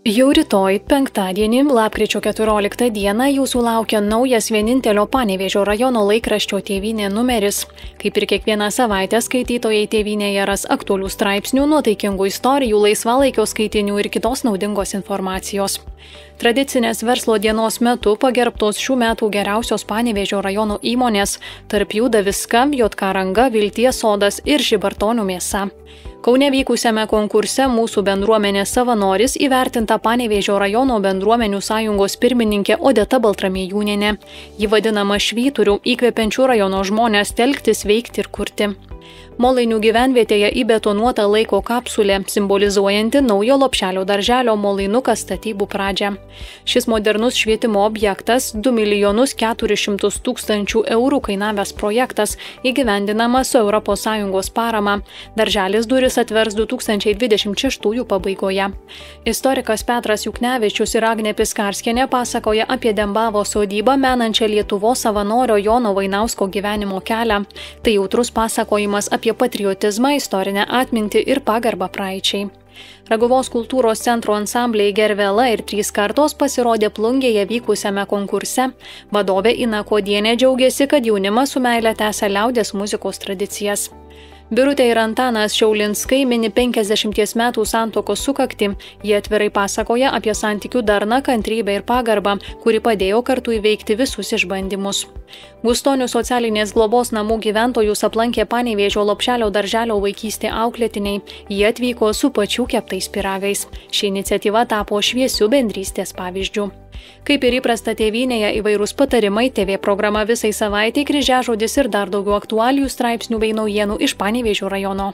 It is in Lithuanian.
Jau rytoj, penktadienį, lapkričio 14 dieną, jūsų laukia naujas vienintelio Panevėžio rajono laikraščio Tėvynė numeris. Kaip ir kiekvieną savaitę, skaitytojai Tėvynėje ras aktualių straipsnių, nuotaikingų istorijų, laisvalaikio skaitinių ir kitos naudingos informacijos. Tradicinės verslo dienos metu pagerbtos šių metų geriausios Panevėžio rajono įmonės, tarp jų Daviska, JK Ranga, Vilties sodas ir Žibartonių mėsa. Kaune vykusiame konkurse mūsų bendruomenės savanoris įvertinta Panevėžio rajono bendruomenių sąjungos pirmininkė Odeta Baltramiejūnienė. Ji vadinama švyturiu, įkvepiančių rajono žmonės telktis, veikti ir kurti. Molainių gyvenvietėje įbetonuota laiko kapsulė, simbolizuojanti naujo Lopšelio darželio Molainukas statybų pradžią. Šis modernus švietimo objektas, 2 400 000 eurų kainavęs projektas, įgyvendinamas su ES parama. Darželis duris atvers 2026 pabaigoje. Istorikas Petras Juknevičius ir Agnė Piskarskienė pasakoja apie Dembavo sodybą menančią Lietuvos savanorio Jono Vainausko gyvenimo kelią. Tai jautrus pasakojimas apie patriotizmą, istorinę atmintį ir pagarbą praeičiai. Raguvos kultūros centro ansambliai Gervela ir 3 kartos pasirodė Plungėje vykusiame konkurse. Vadovė Ina Kodienė džiaugiasi, kad jaunimas su meile tęsia liaudies muzikos tradicijas. Birutė ir Antanas Šiaulinskai mini 50 metų santuokos sukaktį. Jie atvirai pasakoja apie santykių darną, kantrybę ir pagarbą, kuri padėjo kartu įveikti visus išbandymus. Gustonių socialinės globos namų gyventojus aplankė Panevėžio Lopšelio darželio vaikystė auklėtiniai. Jie atvyko su pačių keptais pyragais. Ši iniciatyva tapo šviesių bendrystės pavyzdžių. Kaip ir įprasta Tėvynėje, įvairūs patarimai, TV programa visai savaitei, kryžiažodis ir dar daugiau aktualijų straipsnių bei naujienų iš Panevėžio rajono.